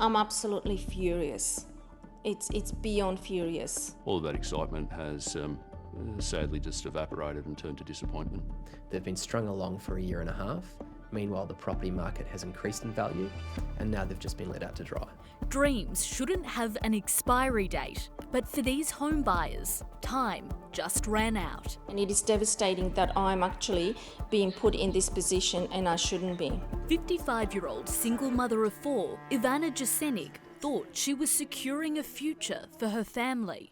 I'm absolutely furious. It's beyond furious. All of that excitement has sadly just evaporated and turned to disappointment. They've been strung along for a year and a half. Meanwhile, the property market has increased in value, and now they've just been let out to dry. Dreams shouldn't have an expiry date, but for these home buyers, time just ran out. And it is devastating that I'm actually being put in this position and I shouldn't be. 55-year-old single mother of four, Ivana Jasenik, thought she was securing a future for her family.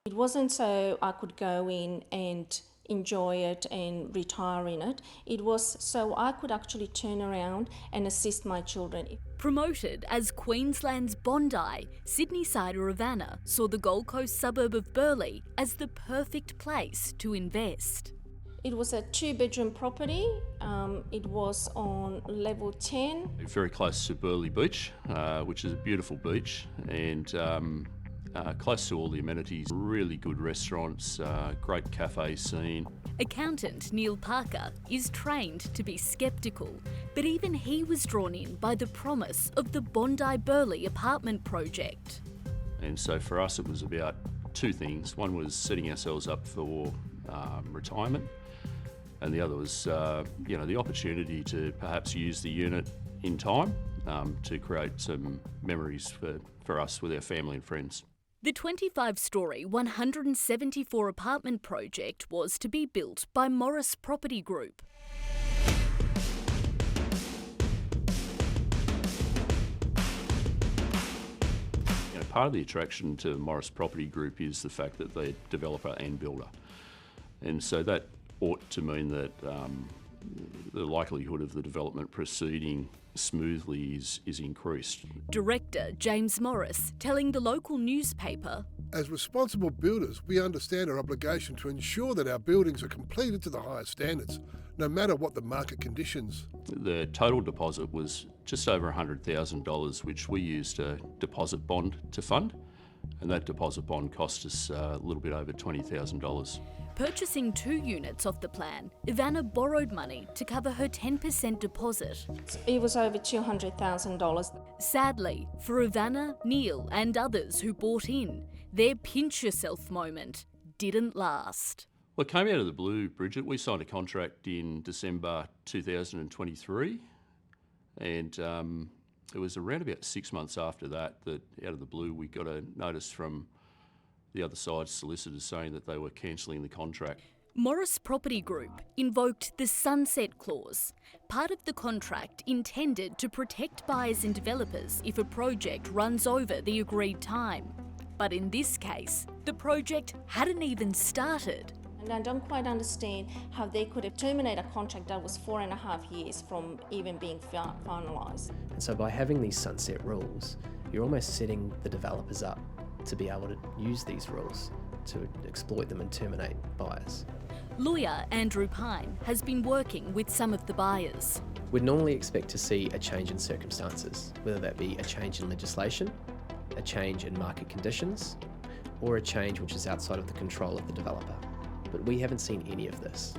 It wasn't so I could go in and enjoy it and retire in it. It was so I could actually turn around and assist my children. Promoted as Queensland's Bondi, Sydney-sider Ivana saw the Gold Coast suburb of Burleigh as the perfect place to invest. It was a 2-bedroom property. It was on level 10. Very close to Burleigh Beach, which is a beautiful beach, and close to all the amenities. Really good restaurants, great cafe scene. Accountant Neil Parker is trained to be sceptical, but even he was drawn in by the promise of the Bondi Burleigh apartment project. And so for us it was about two things. One was setting ourselves up for retirement, and the other was the opportunity to perhaps use the unit in time to create some memories for us with our family and friends. The 25-storey, 174 apartment project was to be built by Morris Property Group. Part of the attraction to Morris Property Group is the fact that they're developer and builder. And so that ought to mean that the likelihood of the development proceeding smoothly is increased. Director James Morris telling the local newspaper, "As responsible builders, we understand our obligation to ensure that our buildings are completed to the highest standards, no matter what the market conditions." The total deposit was just over $100,000, which we used a deposit bond to fund, and that deposit bond cost us a little bit over $20,000. Purchasing 2 units off the plan, Ivana borrowed money to cover her 10% deposit. It was over $200,000. Sadly, for Ivana, Neil and others who bought in, their pinch yourself moment didn't last. Well, it came out of the blue, Bridget. We signed a contract in December 2023, and it was around about 6 months after that out of the blue we got a notice from the other side's solicitors saying that they were cancelling the contract. Morris Property Group invoked the sunset clause, part of the contract intended to protect buyers and developers if a project runs over the agreed time. But in this case, the project hadn't even started. And I don't quite understand how they could have terminated a contract that was 4.5 years from even being finalised. And so by having these sunset rules, you're almost setting the developers up to be able to use these rules to exploit them and terminate buyers. Lawyer Andrew Pine has been working with some of the buyers. We'd normally expect to see a change in circumstances, whether that be a change in legislation, a change in market conditions, or a change which is outside of the control of the developer. But we haven't seen any of this.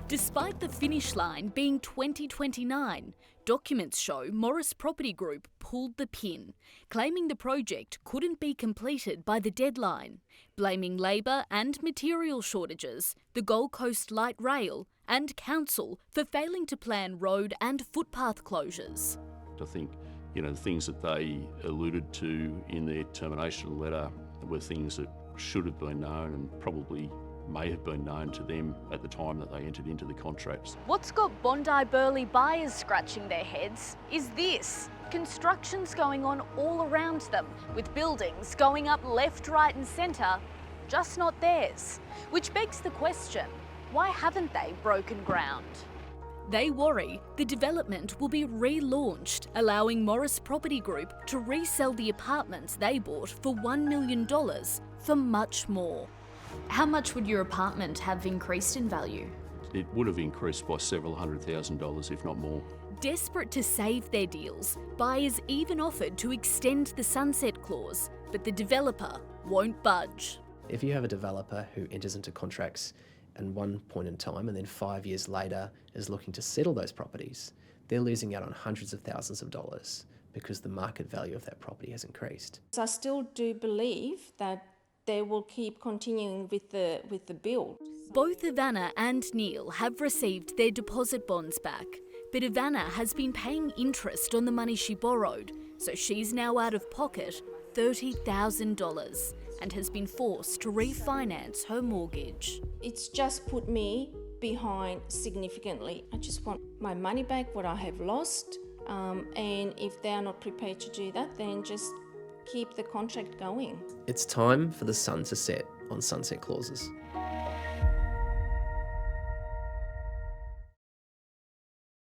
Despite the finish line being 2029, documents show Morris Property Group pulled the pin, claiming the project couldn't be completed by the deadline, blaming labour and material shortages, the Gold Coast Light Rail and Council for failing to plan road and footpath closures. I think, the things that they alluded to in their termination letter were things that should have been known and probably may have been known to them at the time that they entered into the contracts. What's got Bondi Burleigh buyers scratching their heads is this. Construction's going on all around them, with buildings going up left, right and centre, just not theirs. Which begs the question, why haven't they broken ground? They worry the development will be relaunched, allowing Morris Property Group to resell the apartments they bought for $1 million for much more. How much would your apartment have increased in value? It would have increased by several $100,000, if not more. Desperate to save their deals, buyers even offered to extend the sunset clause, but the developer won't budge. If you have a developer who enters into contracts at one point in time and then 5 years later is looking to settle those properties, they're losing out on hundreds of thousands of dollars because the market value of that property has increased. So I still do believe that they will keep continuing with the build. Both Ivana and Neil have received their deposit bonds back, but Ivana has been paying interest on the money she borrowed, so she's now out of pocket $30,000 and has been forced to refinance her mortgage. It's just put me behind significantly. I just want my money back, what I have lost, and if they are not prepared to do that, then just keep the contract going. It's time for the sun to set on sunset clauses.